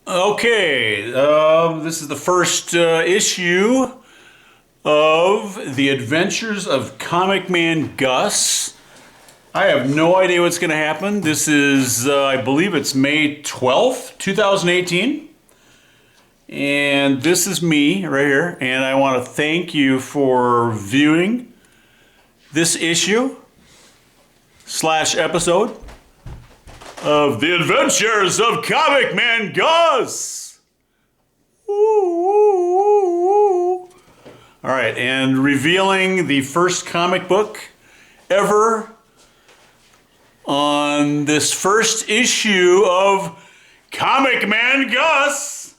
Okay, this is the first issue of The Adventures of Comic Man Gus. I have no idea what's going to happen. This is, I believe it's May 12th, 2018. And this is me right here. And I want to thank you for viewing this issue / episode of The Adventures of Comic Man Gus. All right, and revealing the first comic book ever on this first issue of Comic Man Gus.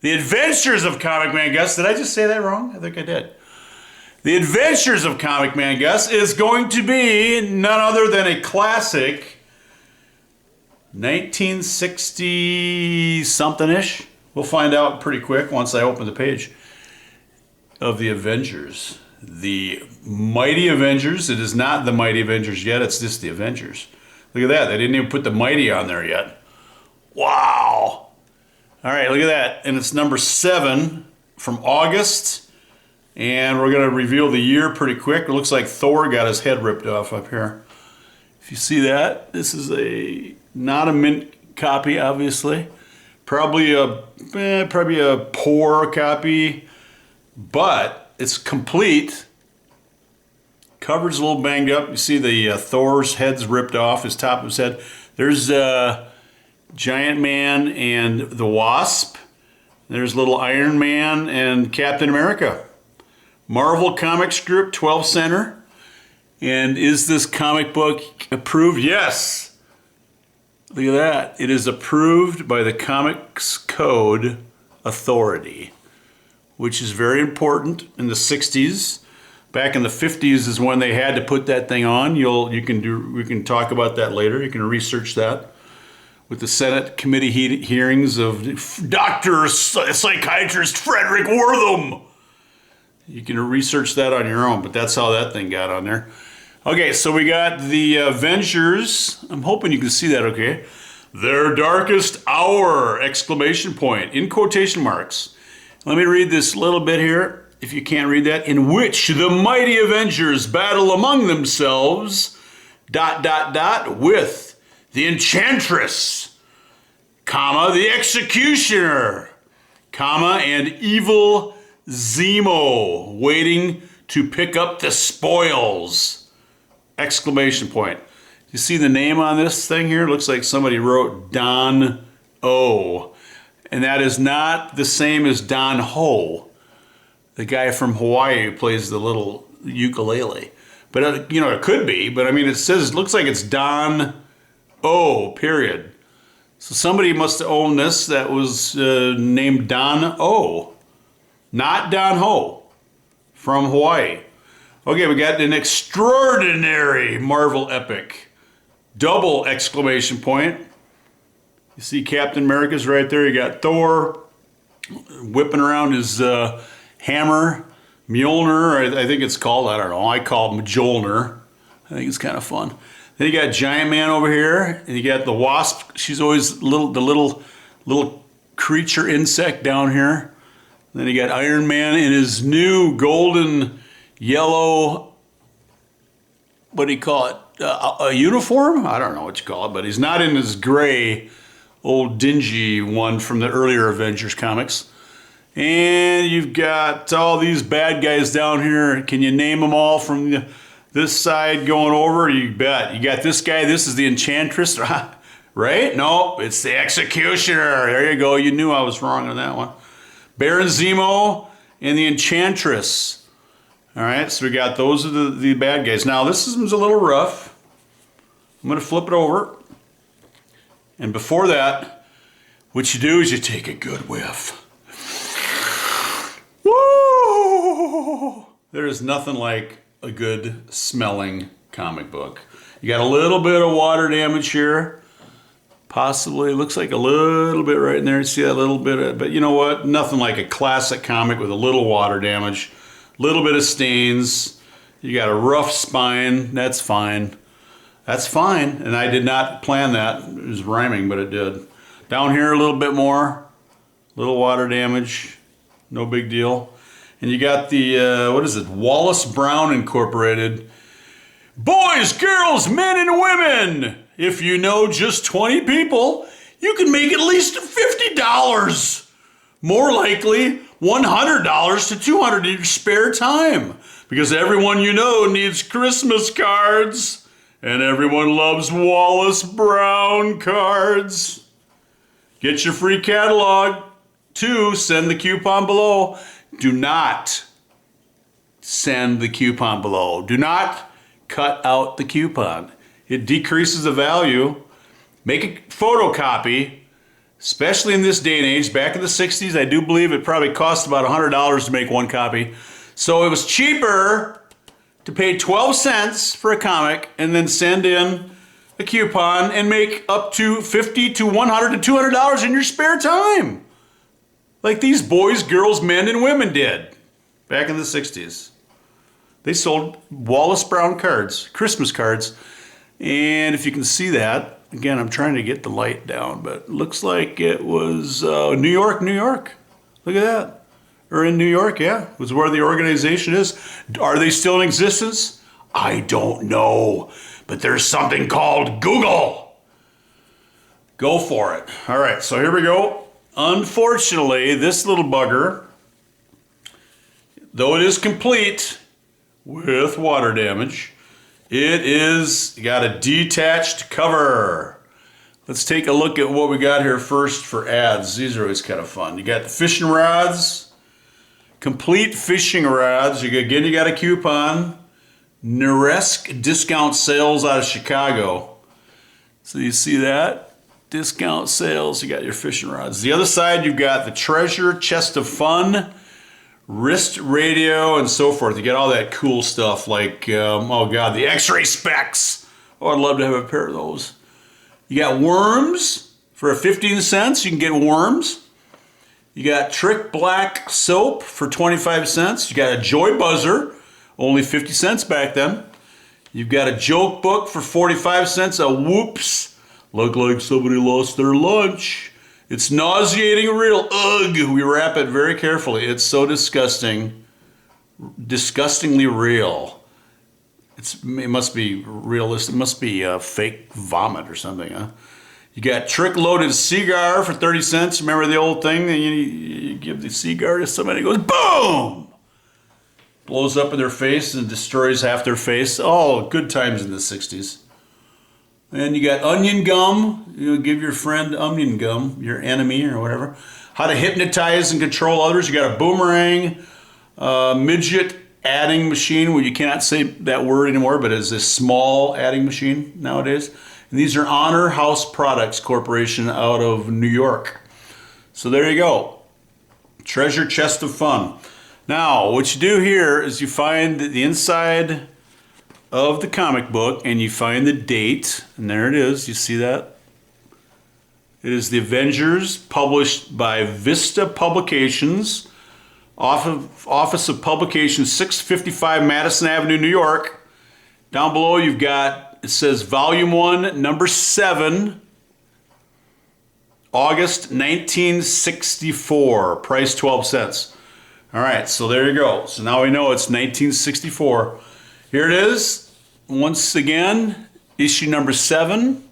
The Adventures of Comic Man Gus. Did I just say that wrong? I think I did. The Adventures of Comic Man Gus is going to be none other than a classic 1960-something-ish. We'll find out pretty quick once I open the page of the Avengers. The Mighty Avengers. It is not the Mighty Avengers yet. It's just the Avengers. Look at that. They didn't even put the Mighty on there yet. Wow. All right, look at that. And it's number 7 from August. And we're going to reveal the year pretty quick. It looks like Thor got his head ripped off up here. If you see that, this is not a mint copy, obviously. Probably a poor copy, but it's complete. Cover's a little banged up. You see the Thor's head's ripped off, his top of his head. There's Giant Man and the Wasp. There's little Iron Man and Captain America. Marvel Comics Group, 12 center. And is this comic book approved? Yes. Look at that. It is approved by the Comics Code Authority, which is very important in the 60s. Back in the 50s is when they had to put that thing on. We can talk about that later. You can research that with the Senate committee hearings of Dr. Psychiatrist Frederick Wortham. You can research that on your own, but that's how that thing got on there. Okay, so we got the Avengers. I'm hoping you can see that okay. Their darkest hour, exclamation point, in quotation marks. Let me read this little bit here, if you can't read that. In which the mighty Avengers battle among themselves, ... with the Enchantress, the Executioner, and evil Zemo waiting to pick up the spoils! Exclamation point. You see the name on this thing here? It looks like somebody wrote Don O. And that is not the same as Don Ho, the guy from Hawaii who plays the little ukulele. But, it could be. But, I mean, it looks like it's Don O, period. So somebody must have owned this that was named Don O. Not Don Ho from Hawaii. Okay, we got an extraordinary Marvel epic. Double exclamation point. You see Captain America's right there. You got Thor whipping around his hammer. Mjolnir, I think it's called. I don't know. I call it Mjolnir. I think it's kind of fun. Then you got Giant Man over here. And you got the Wasp. She's always the little creature insect down here. Then you got Iron Man in his new golden yellow, what do you call it, a uniform? I don't know what you call it, but he's not in his gray, old dingy one from the earlier Avengers comics. And you've got all these bad guys down here. Can you name them all from this side going over? You bet. You got this guy. This is the Enchantress, right? No, it's the Executioner. There you go. You knew I was wrong on that one. Baron Zemo and the Enchantress. All right, so we got those are the bad guys. Now, this one's a little rough. I'm going to flip it over. And before that, what you do is you take a good whiff. Woo! There is nothing like a good smelling comic book. You got a little bit of water damage here. Possibly, it looks like a little bit right in there. See that little bit but you know what? Nothing like a classic comic with a little water damage. Little bit of stains. You got a rough spine. That's fine. That's fine, and I did not plan that. It was rhyming, but it did. Down here a little bit more, little water damage, no big deal. And you got the, what is it, Wallace Brown Incorporated. Boys, girls, men, and women, if you know just 20 people, you can make at least $50. More likely, $100 to $200 in your spare time. Because everyone you know needs Christmas cards. And everyone loves Wallace Brown cards. Get your free catalog. 2, send the coupon below. Do not send the coupon below. Do not cut out the coupon. It decreases the value. Make a photocopy, especially in this day and age. Back in the 60s, I do believe it probably cost about $100 to make one copy. So it was cheaper to pay 12 cents for a comic and then send in a coupon and make up to $50 to $100 to $200 in your spare time. Like these boys, girls, men, and women did back in the 60s. They sold Wallace Brown cards, Christmas cards. And if you can see that, again, I'm trying to get the light down, but it looks like it was New York, New York. Look at that. Or in New York, yeah, was where the organization is. Are they still in existence? I don't know, but there's something called Google. Go for it. All right, so here we go. Unfortunately, this little bugger, though it is complete with water damage, it is got a detached cover. Let's take a look at what we got here first for ads. These are always kind of fun. You got the fishing rods. Complete fishing rods. Again, you got a coupon. Noresk discount sales out of Chicago. So you see that? Discount sales. You got your fishing rods. The other side, you've got the treasure chest of fun, wrist radio, and so forth. You got all that cool stuff like, oh God, the X-ray specs. Oh, I'd love to have a pair of those. You got worms for 15 cents. You can get worms. You got Trick Black soap for 25 cents. You got a Joy Buzzer, only 50 cents back then. You've got a joke book for 45 cents. A Whoops, look like somebody lost their lunch. It's nauseating real. Ugh, we wrap it very carefully. It's so disgusting. Disgustingly real. It must be realistic. It must be fake vomit or something, huh? You got Trick Loaded Cigar for 30 cents. Remember the old thing? You give the cigar to somebody, it goes boom! Blows up in their face and destroys half their face. Oh, good times in the 60s. And you got onion gum. You give your friend onion gum, your enemy or whatever. How to hypnotize and control others. You got a boomerang, midget adding machine, where you cannot say that word anymore, but it's this small adding machine nowadays. And these are Honor House Products Corporation out of New York. So there you go. Treasure chest of fun. Now, what you do here is you find the inside of the comic book and you find the date. And there it is. You see that? It is the Avengers, published by Vista Publications, Office of Publications, 655 Madison Avenue, New York. Down below you've got, it says Volume 1, Number 7, August 1964, price 12 cents. All right, so there you go. So now we know it's 1964. Here it is, once again, issue number 7.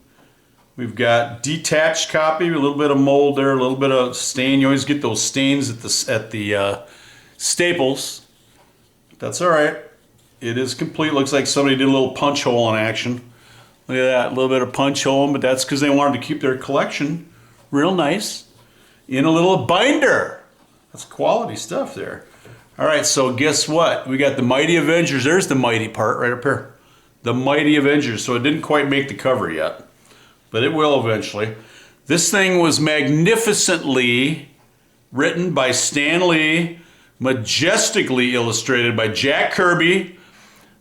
We've got detached copy, a little bit of mold there, a little bit of stain. You always get those stains at the Staples. That's all right. It is complete. Looks like somebody did a little punch hole in action. Look at that, a little bit of punch hole, but that's because they wanted to keep their collection real nice in a little binder. That's quality stuff there. All right, so guess what? We got the Mighty Avengers. There's the mighty part right up here. The Mighty Avengers. So it didn't quite make the cover yet, but it will eventually. This thing was magnificently written by Stan Lee, majestically illustrated by Jack Kirby,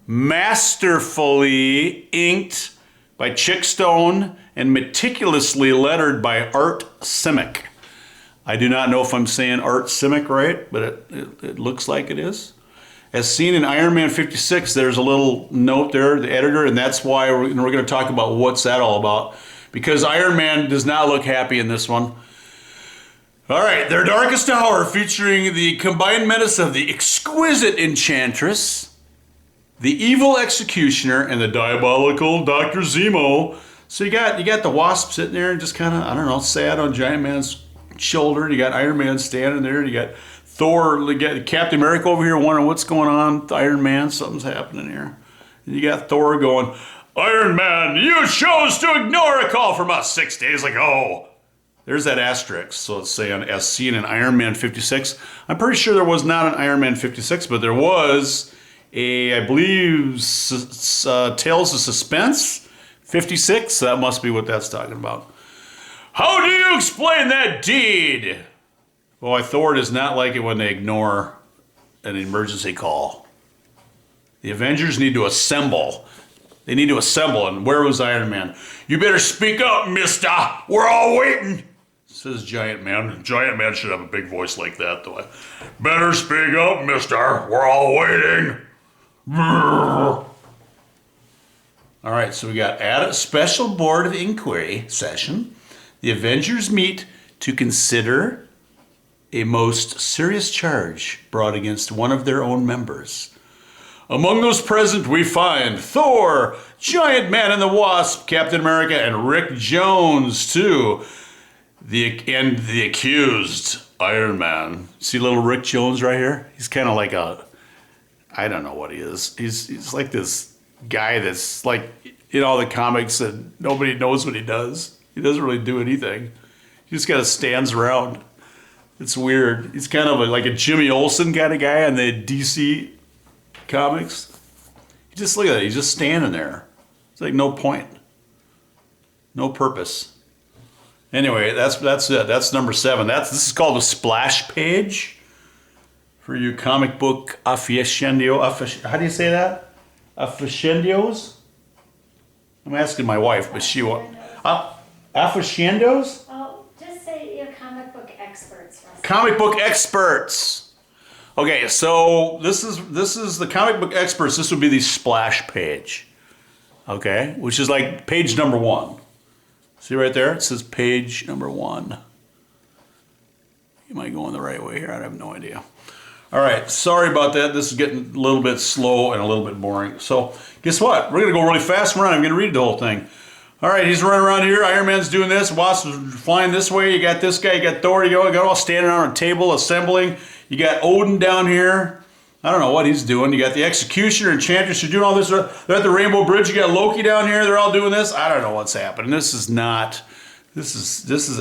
masterfully inked by Chick Stone, and meticulously lettered by Art Simic. I do not know if I'm saying Art Simic right, but it looks like it is. as seen in Iron Man 56, there's a little note there, the editor, and that's why we're going to talk about what's that all about. Because Iron Man does not look happy in this one. All right, their darkest hour, featuring the combined menace of the exquisite Enchantress, the evil Executioner, and the diabolical Dr. Zemo. So you got the Wasp sitting there and just kind of, I don't know, sad on Giant Man's shoulder. You got Iron Man standing there. You got Thor, you got Captain America over here wondering what's going on with Iron Man. Something's happening here. And you got Thor going, Iron Man, you chose to ignore a call from us 6 days ago. There's that asterisk, so it's saying as seen in Iron Man 56. I'm pretty sure there was not an Iron Man 56, but there was a, I believe, Tales of Suspense 56. So that must be what that's talking about. How do you explain that deed? Boy, Thor does not like it when they ignore an emergency call. The Avengers need to assemble. They need to assemble, and where was Iron Man? You better speak up, mister. We're all waiting. Says Giant Man. Giant Man should have a big voice like that, though. Better speak up, mister. We're all waiting. All right, so we got at a special board of inquiry session. The Avengers meet to consider a most serious charge brought against one of their own members. Among those present, we find Thor, Giant Man and the Wasp, Captain America, and Rick Jones, too. And the accused, Iron Man. See little Rick Jones right here? He's kind of like I don't know what he is. He's like this guy that's like, in all the comics that nobody knows what he does. He doesn't really do anything. He just kind of stands around. It's weird. He's kind of like a Jimmy Olsen kind of guy on the DC comics. You just look at that. He's just standing there. It's like no point. No purpose. Anyway, that's it. That's number 7. This is called a splash page for you comic book aficionados. How do you say that? Aficionados? I'm asking my wife, but she won't. Aficionados? Oh, just say you're comic book experts. Comic book experts. Okay, so this is the comic book experts. This would be the splash page. Okay, which is like page number 1. See right there? It says page number 1. Am I going the right way here? I have no idea. All right, sorry about that. This is getting a little bit slow and a little bit boring. So guess what? We're going to go really fast. I'm going to read the whole thing. All right, he's running around here. Iron Man's doing this. Wasp is flying this way. You got this guy. You got Thor. You got all standing around a table assembling. You got Odin down here. I don't know what he's doing. You got the Executioner and Enchantress. You're doing all this. They're at the Rainbow Bridge. You got Loki down here. They're all doing this. I don't know what's happening. This is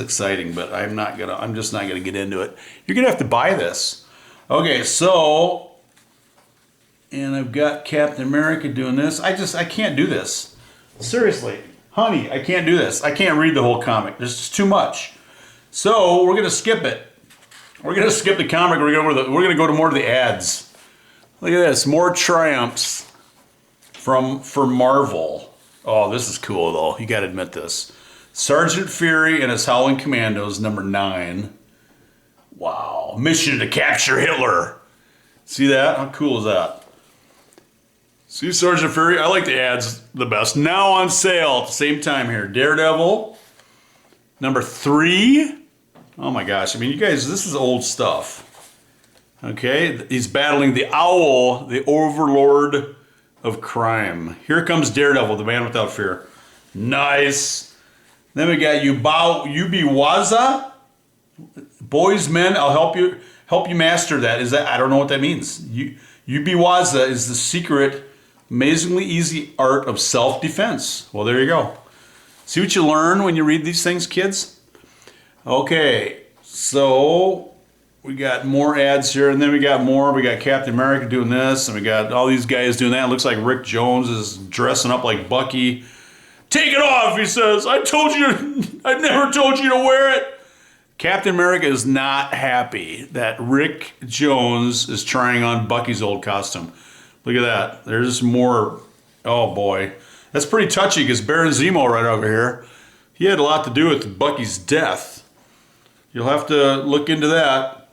exciting, but I'm just not gonna get into it. You're gonna have to buy this. Okay, so, and I've got Captain America doing this. I can't do this. Seriously, honey, I can't do this. I can't read the whole comic. There's just too much. So we're gonna skip it. We're gonna skip the comic. We're gonna go to more of the ads. Look at this, more triumphs for Marvel. Oh, this is cool though. You gotta admit this. Sergeant Fury and his Howling Commandos, number 9. Wow, mission to capture Hitler. See that? How cool is that? See Sergeant Fury? I like the ads the best. Now on sale at the same time here. Daredevil, number 3. Oh my gosh, I mean, you guys, this is old stuff. Okay, he's battling the Owl, the overlord of crime. Here comes Daredevil, the man without fear. Nice. Then we got Yubiwaza. Boys, men, I'll help you master that. I don't know what that means. Yubiwaza is the secret, amazingly easy art of self-defense. Well, there you go. See what you learn when you read these things, kids? Okay, so we got more ads here, and then we got more. We got Captain America doing this, and we got all these guys doing that. It looks like Rick Jones is dressing up like Bucky. Take it off, he says. I never told you to wear it. Captain America is not happy that Rick Jones is trying on Bucky's old costume. Look at that. There's more. Oh, boy. That's pretty touchy because Baron Zemo right over here, he had a lot to do with Bucky's death. You'll have to look into that.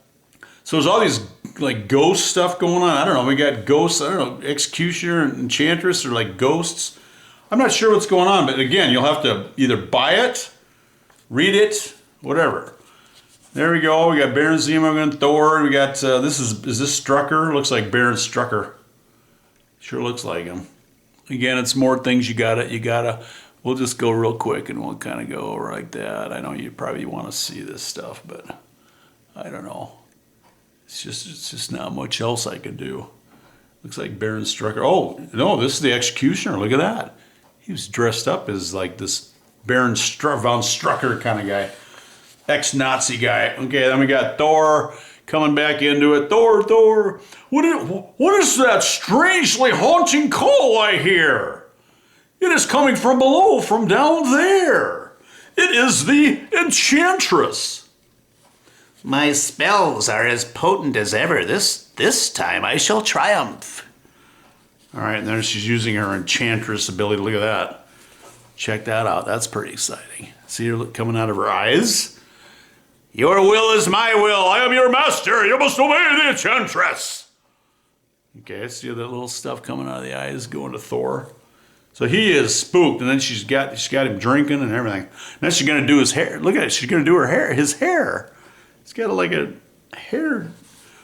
So there's all these like ghost stuff going on. I don't know. We got ghosts. I don't know. Executioner and Enchantress are like ghosts. I'm not sure what's going on, but again, you'll have to either buy it, read it, whatever. There we go. We got Baron Zemo and Thor. We got is this Strucker? Looks like Baron Strucker. Sure looks like him. Again, it's more things you gotta. We'll just go real quick and we'll kind of go over like that. I know you probably want to see this stuff, but I don't know. It's just not much else I can do. Looks like Baron Strucker. Oh no, this is the Executioner. Look at that. He was dressed up as like this Baron von Strucker kind of guy. Ex-Nazi guy. Okay, then we got Thor coming back into it. Thor, what is that strangely haunting call I hear? It is coming from below, from down there. It is the Enchantress. My spells are as potent as ever. This time I shall triumph. All right, and there she's using her Enchantress ability. Look at that. Check that out. That's pretty exciting. See her coming out of her eyes? Your will is my will. I am your master. You must obey the Enchantress. Okay, see that little stuff coming out of the eyes going to Thor? So he is spooked, and then she's got him drinking and everything. Now she's gonna do his hair. Look at it. She's gonna do his hair. He's got like a hair.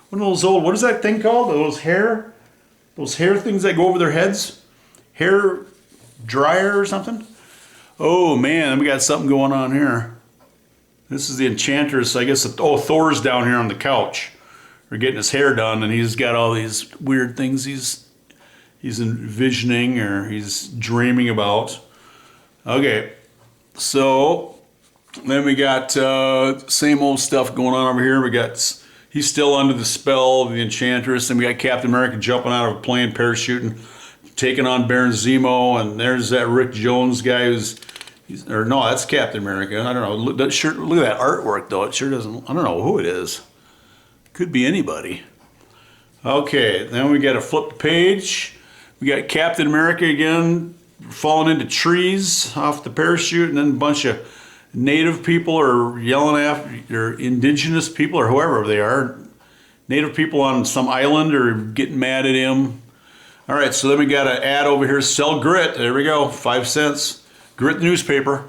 One of those old. What is that thing called? Those hair things that go over their heads. Hair dryer or something. Oh man, we got something going on here. This is the Enchantress. I guess. Thor's down here on the couch. We're getting his hair done, and he's got all these weird things he's envisioning or he's dreaming about. Okay, so then we got same old stuff going on over here. He's still under the spell of the Enchantress, and we got Captain America jumping out of a plane, parachuting, taking on Baron Zemo, and there's that Rick Jones guy that's Captain America. I don't know. Look at that artwork though. It sure doesn't. I don't know who it is. Could be anybody. Okay, then we got to flip the page. We got Captain America again falling into trees off the parachute, and then a bunch of native people are yelling after, or indigenous people, or whoever they are. Native people on some island are getting mad at him. All right, so then we got to add over here, sell grit. There we go, 5 cents. Grit newspaper.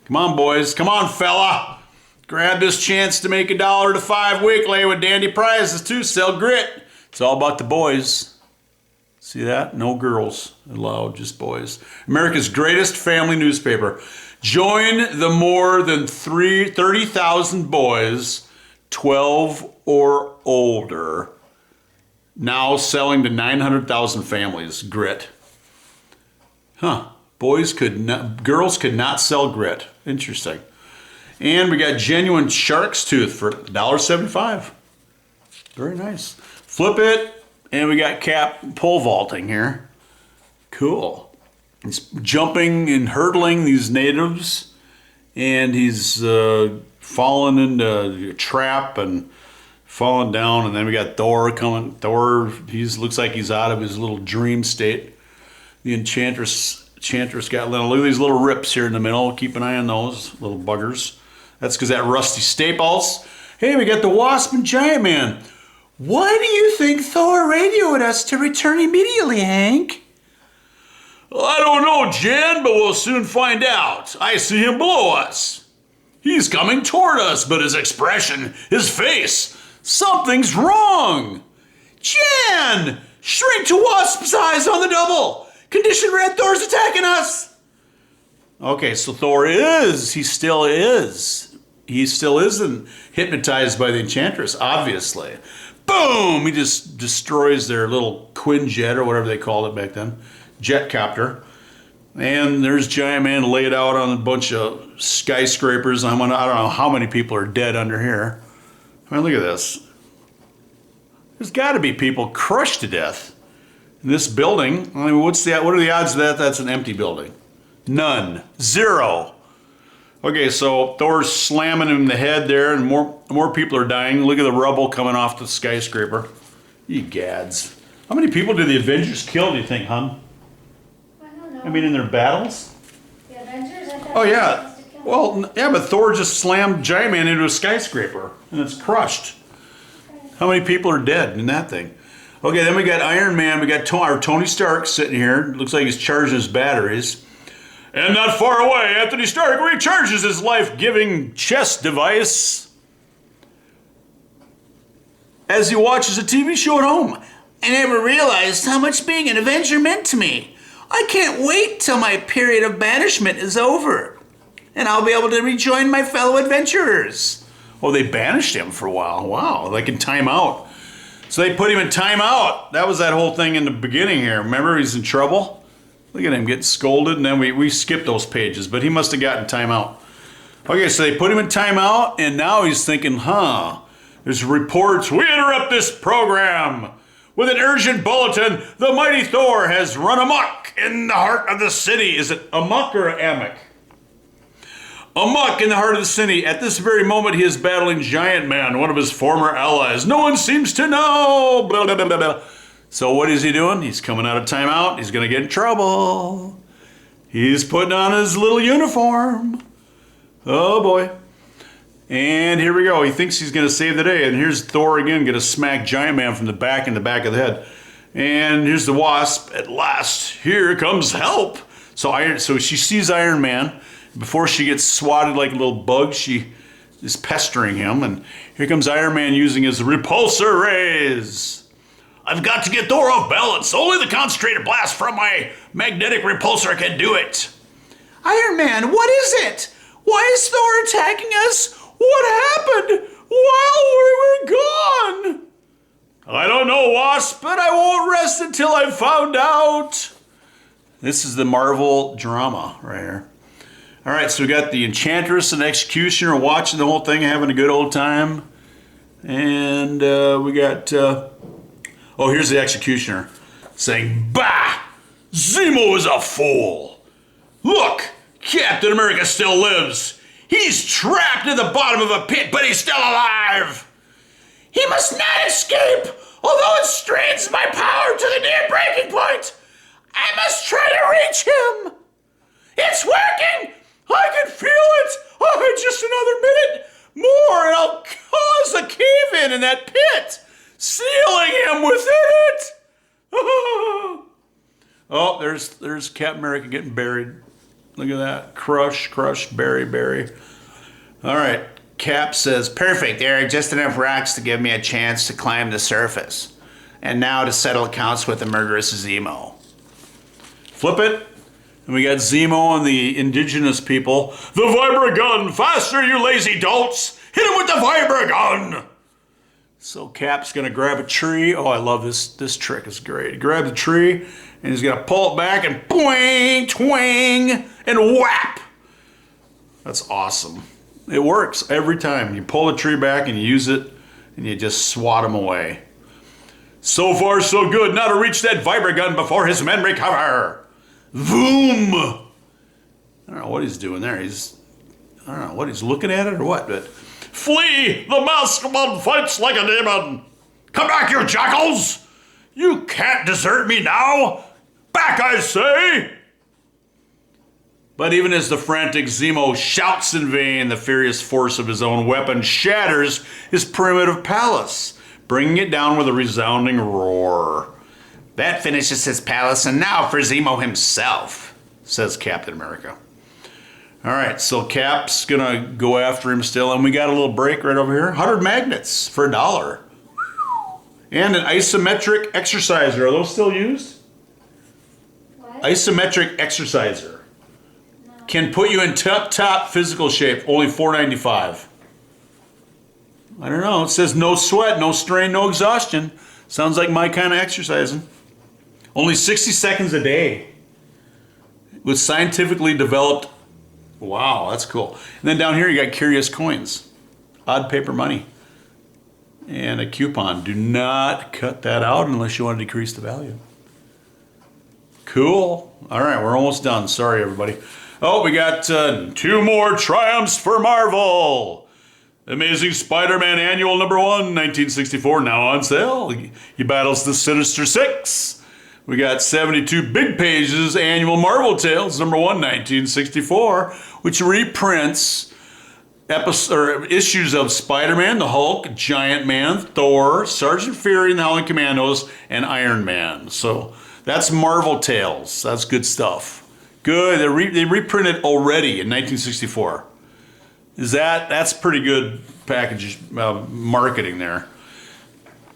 Come on, boys. Come on, fella. Grab this chance to make $1 to $5 weekly with dandy prizes too. Sell grit. It's all about the boys. See that? No girls allowed, just boys. America's greatest family newspaper. Join the more than 30,000 boys, 12 or older, now selling to 900,000 families. Grit. Huh. Girls could not sell grit. Interesting. And we got genuine shark's tooth for $1.75. Very nice. Flip it, and we got Cap pole vaulting here. Cool. He's jumping and hurdling these natives, and he's falling into a trap and falling down. And then we got Thor coming. Thor, looks like he's out of his little dream state. The Enchantress got look at these little rips here in the middle. Keep an eye on those little buggers. That's because that rusty staples. Hey, we got the Wasp and Giant Man. Why do you think Thor radioed us to return immediately, Hank? Well, I don't know, Jen, but we'll soon find out. I see him below us. He's coming toward us, but his expression, his face, something's wrong. Jen! Shrink to Wasp's eyes on the double. Condition red, Thor's attacking us. Okay, so he still isn't hypnotized by the Enchantress, obviously. Boom! He just destroys their little Quinjet, or whatever they called it back then. Jetcopter. And there's Giant Man laid out on a bunch of skyscrapers. I don't know how many people are dead under here. I mean, look at this. There's got to be people crushed to death in this building. I mean, what are the odds that that's an empty building? None. 0. Okay, so Thor's slamming him in the head there, and more people are dying. Look at the rubble coming off the skyscraper. Ye gads. How many people did the Avengers kill, do you think, hon? I don't know. I mean, in their battles? The Avengers? I thought Oh, they were yeah. supposed to kill Well, yeah, but Thor just slammed Giant Man into a skyscraper, and it's crushed. How many people are dead in that thing? Okay, then we got Iron Man. We got our Tony Stark sitting here. Looks like he's charging his batteries. And not far away, Anthony Stark recharges his life-giving chest device as he watches a TV show at home. I never realized how much being an Avenger meant to me. I can't wait till my period of banishment is over, and I'll be able to rejoin my fellow adventurers. Oh, they banished him for a while. Wow, like in timeout. So they put him in timeout. That was that whole thing in the beginning here. Remember, he's in trouble? Look at him getting scolded, and then we skipped those pages, but he must have gotten timeout. Okay, so they put him in timeout, and now he's thinking, there's reports, we interrupt this program. With an urgent bulletin, the mighty Thor has run amok in the heart of the city. Is it amok or amok? Amok in the heart of the city. At this very moment, he is battling Giant Man, one of his former allies. No one seems to know. Blah, blah, blah, blah, blah. So what is he doing? He's coming out of timeout. He's going to get in trouble. He's putting on his little uniform. Oh, boy. And here we go. He thinks he's going to save the day. And here's Thor again, going to smack Giant Man from the back in the back of the head. And here's the Wasp. At last, here comes help. So she sees Iron Man. Before she gets swatted like a little bug, she is pestering him. And here comes Iron Man using his repulsor rays. I've got to get Thor off balance. Only the concentrated blast from my magnetic repulsor can do it. Iron Man, what is it? Why is Thor attacking us? What happened while we were gone? I don't know, Wasp, but I won't rest until I've found out. This is the Marvel drama right here. All right, so we got the Enchantress and Executioner watching the whole thing, having a good old time. And we got, here's the Executioner saying, Bah! Zemo is a fool. Look, Captain America still lives. He's trapped in the bottom of a pit, but he's still alive. He must not escape, although it strains my power to the near breaking point. I must try to reach him. It's working. I can feel it. Oh, just another minute more, and I'll cause a cave-in in that pit, sealing him within it. Oh, there's Captain America getting buried. Look at that. Crush, bury. All right. Cap says, perfect. There are just enough rocks to give me a chance to climb the surface. And now to settle accounts with the murderous Zemo. Flip it. And we got Zemo and the indigenous people. The Vibra gun! Faster, you lazy dolts! Hit him with the Vibra gun! So Cap's going to grab a tree. Oh, I love this. This trick is great. He grabs a tree, and he's going to pull it back and boing, twang, and whap. That's awesome. It works every time. You pull the tree back and you use it, and you just swat him away. So far, so good. Now to reach that Vibra gun before his men recover. Voom! I don't know what he's doing there. I don't know what he's looking at it or what, but flee! The masked one fights like a demon! Come back, you jackals! You can't desert me now! Back, I say! But even as the frantic Zemo shouts in vain, the furious force of his own weapon shatters his primitive palace, bringing it down with a resounding roar. That finishes his palace, and now for Zemo himself, says Captain America. All right, so Cap's gonna go after him still, and we got a little break right over here. 100 magnets for $1. And an isometric exerciser. Are those still used? What? Isometric exerciser. No. Can put you in top physical shape, only $4.95. I don't know, it says no sweat, no strain, no exhaustion. Sounds like my kind of exercising. Only 60 seconds a day. With scientifically developed. Wow, that's cool. And then down here you got curious coins. Odd paper money. And a coupon. Do not cut that out unless you want to decrease the value. Cool. All right, we're almost done. Sorry, everybody. Oh, we got 2 more triumphs for Marvel. Amazing Spider-Man Annual #1, 1964, now on sale. He battles the Sinister Six. We got 72 Big Pages Annual Marvel Tales #1, 1964, which reprints issues of Spider-Man, the Hulk, Giant Man, Thor, Sergeant Fury and the Howling Commandos, and Iron Man. So that's Marvel Tales. That's good stuff. Good. They reprinted already in 1964. That's pretty good package marketing there.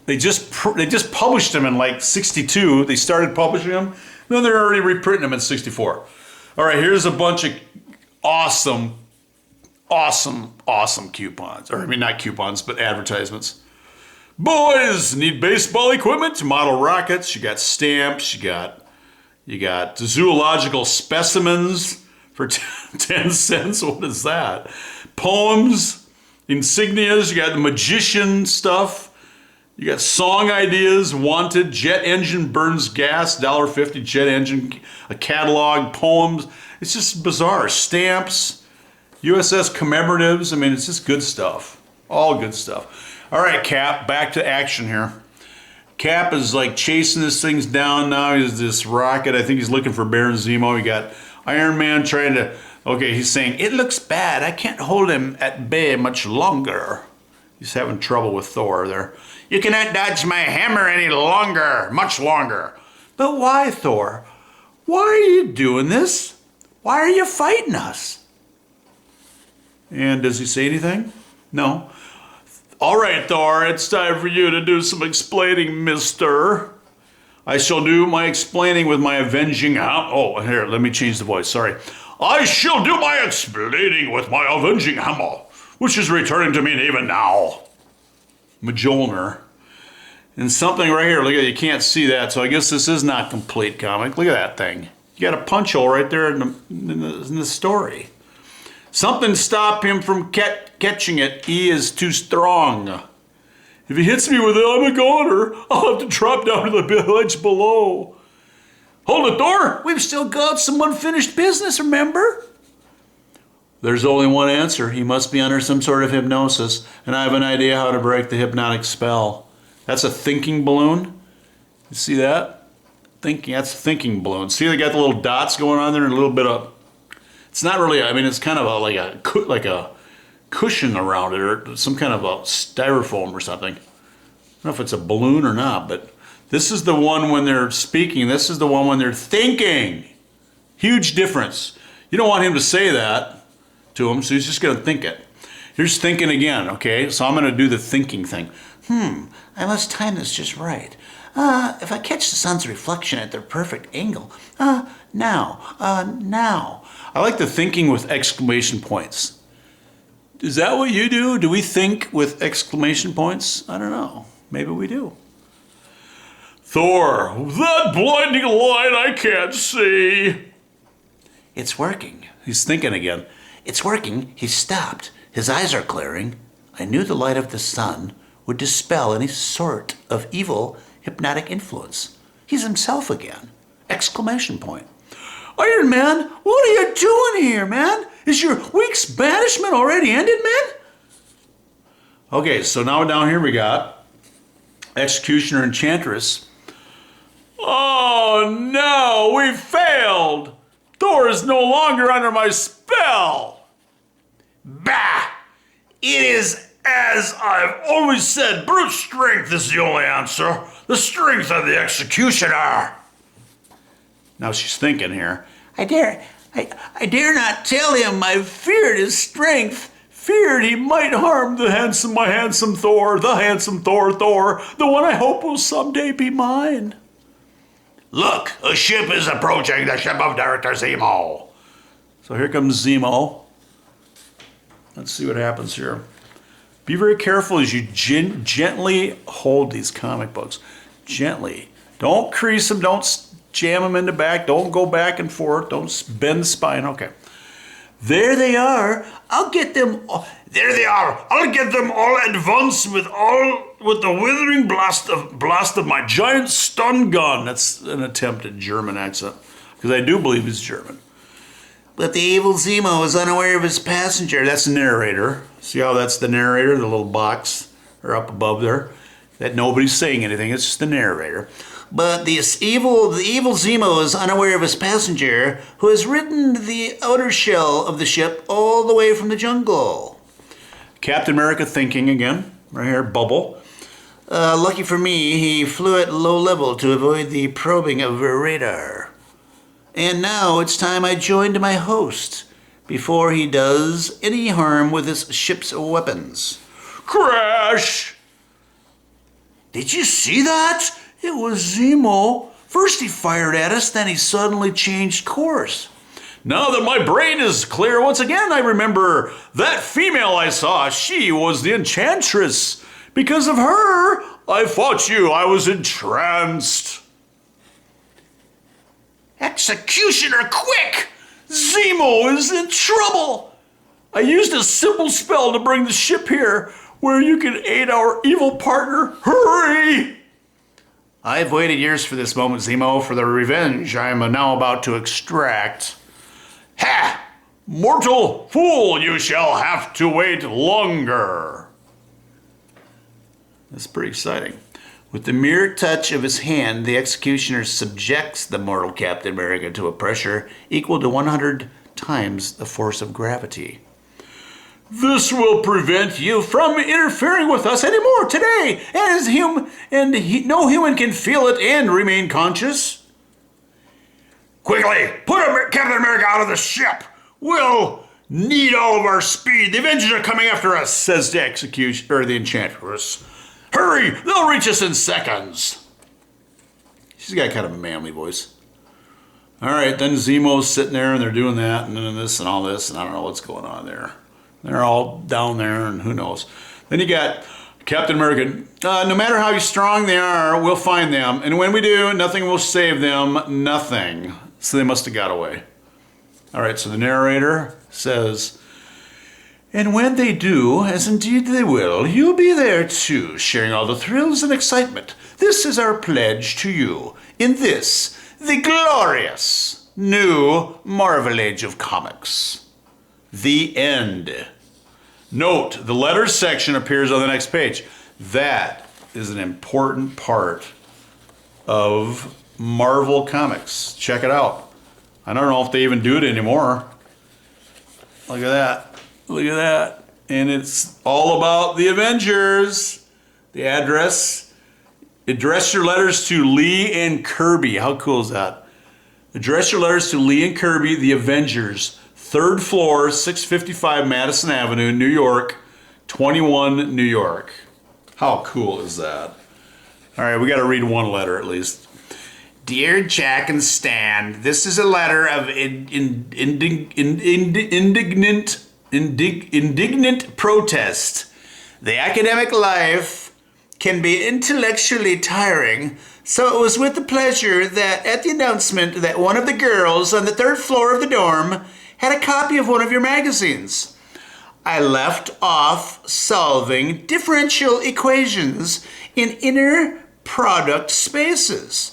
They just published them in like 62. They started publishing them, then they're already reprinting them in 64. All right, here's a bunch of awesome coupons. Or I mean, not coupons, but advertisements. Boys need baseball equipment to model rockets. You got stamps. You got zoological specimens for 10 cents. What is that? Poems, insignias. You got the magician stuff. You got song ideas, wanted, jet engine burns gas, $1.50 jet engine, a catalog, poems. It's just bizarre. Stamps, USS commemoratives. I mean, it's just good stuff. All good stuff. All right, Cap, back to action here. Cap is like chasing this things down now. He's this rocket. I think he's looking for Baron Zemo. You got Iron Man trying to, okay, he's saying, it looks bad. I can't hold him at bay much longer. He's having trouble with Thor there. You cannot dodge my hammer any longer, much longer. But why, Thor? Why are you doing this? Why are you fighting us? And does he say anything? No. All right, Thor, it's time for you to do some explaining, mister. I shall do my explaining with my avenging hammer. Oh, here, let me change the voice, sorry. I shall do my explaining with my avenging hammer, which is returning to me even now. Mjolnir. And something right here, look at it, you can't see that, so I guess this is not complete comic. Look at that thing. You got a punch hole right there in the story. Something stopped him from catching it. He is too strong. If he hits me with it, I'm a goner. I'll have to drop down to the ledge below. Hold it, Thor. We've still got some unfinished business, remember? There's only one answer. He must be under some sort of hypnosis, and I have an idea how to break the hypnotic spell. That's a thinking balloon. You see that? That's a thinking balloon. See, they got the little dots going on there and a little bit of, it's not really, I mean, it's kind of like a cushion around it or some kind of a styrofoam or something. I don't know if it's a balloon or not, but this is the one when they're speaking. This is the one when they're thinking. Huge difference. You don't want him to say that to him, so he's just going to think it. Here's thinking again, okay? So I'm going to do the thinking thing. I must time this just right. If I catch the sun's reflection at their perfect angle. Now. I like the thinking with exclamation points. Is that what you do? Do we think with exclamation points? I don't know. Maybe we do. Thor, that blinding light I can't see. It's working. He's thinking again. It's working. He's stopped. His eyes are glaring. I knew the light of the sun would dispel any sort of evil hypnotic influence. He's himself again. Exclamation point. Iron Man, what are you doing here, man? Is your week's banishment already ended, man? Okay, so now down here we got Executioner Enchantress. Oh no, we failed! Thor is no longer under my spell! Bah! It is as I've always said, brute strength is the only answer. The strength of the Executioner. Now she's thinking here. I dare not tell him I've feared his strength. Feared he might harm my handsome Thor, the handsome Thor, the one I hope will someday be mine. Look, a ship is approaching, the ship of Director Zemo. So here comes Zemo. Let's see what happens here. Be very careful as you gently hold these comic books. Gently. Don't crease them, don't jam them in the back, don't go back and forth, don't bend the spine. Okay. There they are. I'll get them all. There they are. I'll get them all at once with the withering blast of my giant stun gun. That's an attempt at German accent, because I do believe he's German. But the evil Zemo is unaware of his passenger. That's the narrator. See how that's the narrator, the little box or up above there? That nobody's saying anything, it's just the narrator. But the evil Zemo is unaware of his passenger, who has ridden the outer shell of the ship all the way from the jungle. Captain America thinking again. Right here, bubble. Lucky for me, he flew at low level to avoid the probing of radar. And now it's time I joined my host before he does any harm with his ship's weapons. Crash! Did you see that? It was Zemo. First he fired at us, then he suddenly changed course. Now that my brain is clear once again, I remember that female I saw. She was the Enchantress. Because of her, I fought you. I was entranced. Executioner, quick! Zemo is in trouble. I used a simple spell to bring the ship here where you can aid our evil partner. Hurry! I've waited years for this moment, Zemo, for the revenge I am now about to extract. Ha! Mortal fool, you shall have to wait longer. That's pretty exciting. With the mere touch of his hand, the executioner subjects the mortal Captain America to a pressure equal to 100 times the force of gravity. This will prevent you from interfering with us anymore today, no human can feel it and remain conscious. Quickly, put Captain America out of the ship. We'll need all of our speed. The Avengers are coming after us, says the Enchantress. Hurry, they'll reach us in seconds. She's got kind of a manly voice. All right, then Zemo's sitting there and they're doing that and then this and all this, and I don't know what's going on there. They're all down there and who knows. Then you got Captain America. No matter how strong they are, we'll find them. And when we do, nothing will save them, nothing. So they must have got away. All right, so the narrator says, and when they do, as indeed they will, you'll be there too, sharing all the thrills and excitement. This is our pledge to you in this, the glorious new Marvel Age of Comics. The end. Note, the letters section appears on the next page. That is an important part of Marvel Comics. Check it out. I don't know if they even do it anymore. Look at that. Look at that. And it's all about the Avengers. The address. Address your letters to Lee and Kirby. How cool is that? Address your letters to Lee and Kirby, the Avengers. 3rd floor, 655 Madison Avenue, New York, 21, New York. How cool is that? All right, we got to read one letter at least. Dear Jack and Stan, this is a letter of indignant protest. The academic life can be intellectually tiring, so it was with the pleasure that at the announcement that one of the girls on the 3rd floor of the dorm had a copy of one of your magazines, I left off solving differential equations in inner product spaces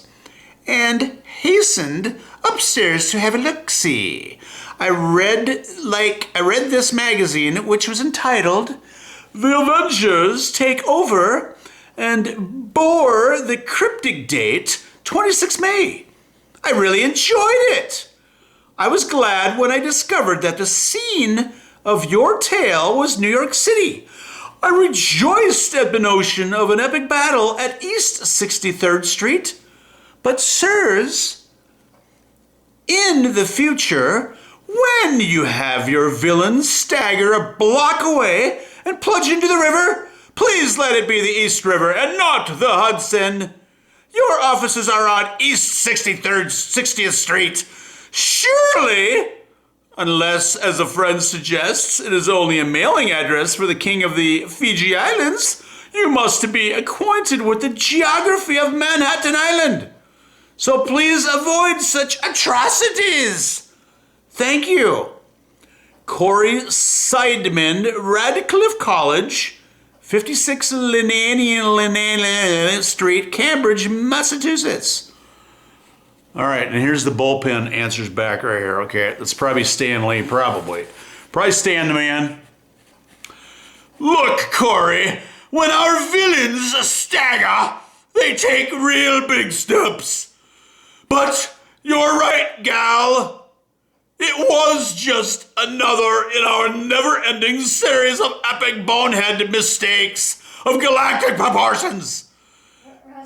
and hastened upstairs to have a look-see. I read this magazine, which was entitled The Avengers Take Over, and bore the cryptic date 26 May. I really enjoyed it. I was glad when I discovered that the scene of your tale was New York City. I rejoiced at the notion of an epic battle at East 63rd Street. But sirs, in the future, when you have your villains stagger a block away and plunge into the river, please let it be the East River and not the Hudson. Your offices are on East 60th Street. Surely, unless, as a friend suggests, it is only a mailing address for the King of the Fiji Islands, you must be acquainted with the geography of Manhattan Island. So please avoid such atrocities. Thank you. Corey Seidman, Radcliffe College, 56 Linnean Street, Cambridge, Massachusetts. All right, and here's the bullpen answers back right here. Okay, that's probably Stan Lee, probably. Probably Stan the man. Look, Corey, when our villains stagger, they take real big steps. But you're right, gal. It was just another in our never-ending series of epic bonehead mistakes of galactic proportions.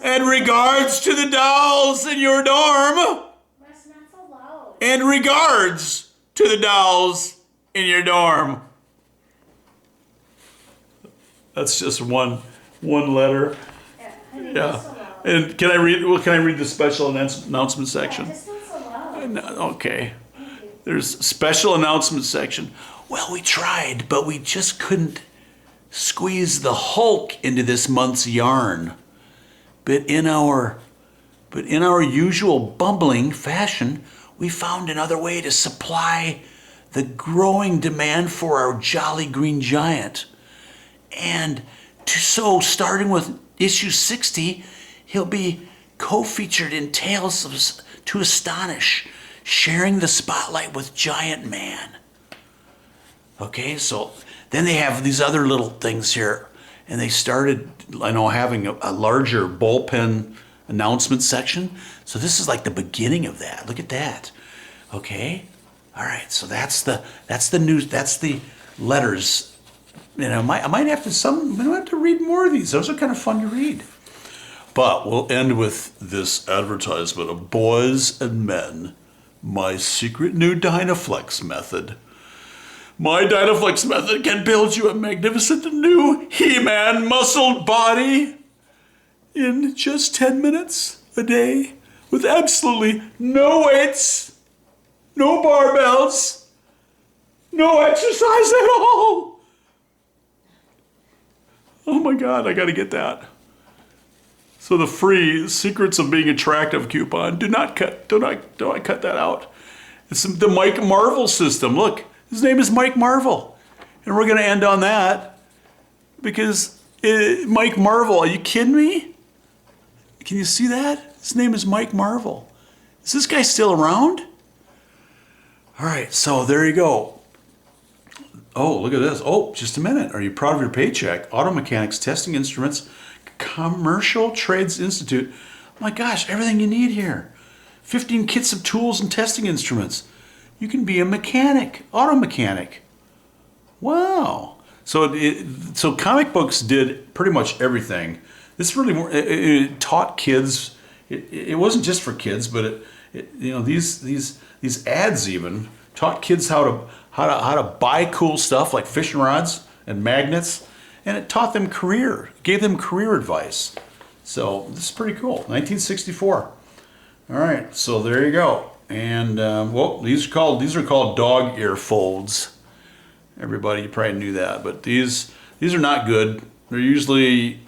And regards to the dolls in your dorm. Russ, not so loud. And regards to the dolls in your dorm. That's just one letter. Honey, Yeah. not so loud. And can I read the special announcement section? Yeah, just not so loud. No, okay. Thank you. There's special announcement section. Well, we tried, but we just couldn't squeeze the Hulk into this month's yarn. But in our usual bumbling fashion, we found another way to supply the growing demand for our jolly green giant. And so starting with issue 60, he'll be co-featured in Tales to Astonish, sharing the spotlight with Giant Man. Okay, so then they have these other little things here, and they started, I know, having a larger bullpen announcement section. So this is like the beginning of that. Look at that. Okay, all right. So that's the news. That's the letters. You know, I might have to read more of these. Those are kind of fun to read. But we'll end with this advertisement of Boys and Men, my secret new Dynaflex method. My Dynaflex method can build you a magnificent new He-Man muscled body in just 10 minutes a day with absolutely no weights, no barbells, no exercise at all. Oh my God, I gotta get that. So the free Secrets of Being Attractive coupon, do not cut that out. It's the Mike Marvel system. Look, his name is Mike Marvel. And we're gonna end on that because Mike Marvel, are you kidding me? Can you see that? His name is Mike Marvel. Is this guy still around? All right, so there you go. Oh, look at this. Oh, just a minute. Are you proud of your paycheck? Auto Mechanics Testing Instruments, Commercial Trades Institute. Oh my gosh, everything you need here. 15 kits of tools and testing instruments. You can be a mechanic, auto mechanic. Wow. So comic books did pretty much everything. This really it taught kids. It wasn't just for kids, but these ads even taught kids how to buy cool stuff like fishing rods and magnets, and it taught them gave them career advice. So this is pretty cool. 1964. All right, so there you go. And well, these are called dog ear folds. Everybody, you probably knew that, but these are not good. They're usually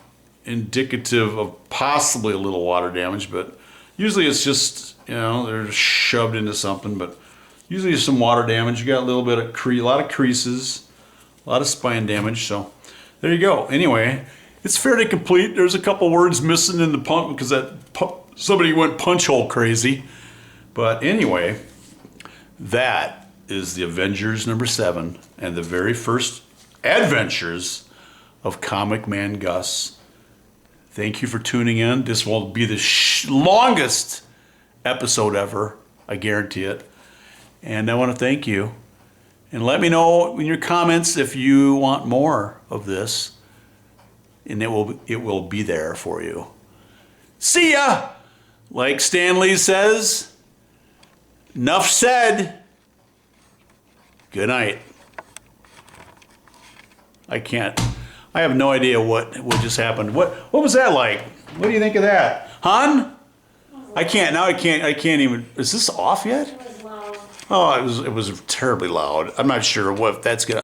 indicative of possibly a little water damage, but usually it's just, they're just shoved into something, but usually it's some water damage. You got a little bit of a lot of creases, a lot of spine damage, so there you go. Anyway, it's fairly complete. There's a couple words missing in the pump because somebody went punch hole crazy. But anyway, that is the Avengers #7 and the very first adventures of ComicManGus. Thank you for tuning in. This will be the longest episode ever. I guarantee it. And I want to thank you. And let me know in your comments if you want more of this. And it will be there for you. See ya! Like Stan Lee says, enough said. Good night. I have no idea what just happened. What was that like? What do you think of that? Hon? I can't even, is this off yet? It was loud. Oh, it was terribly loud. I'm not sure what that's gonna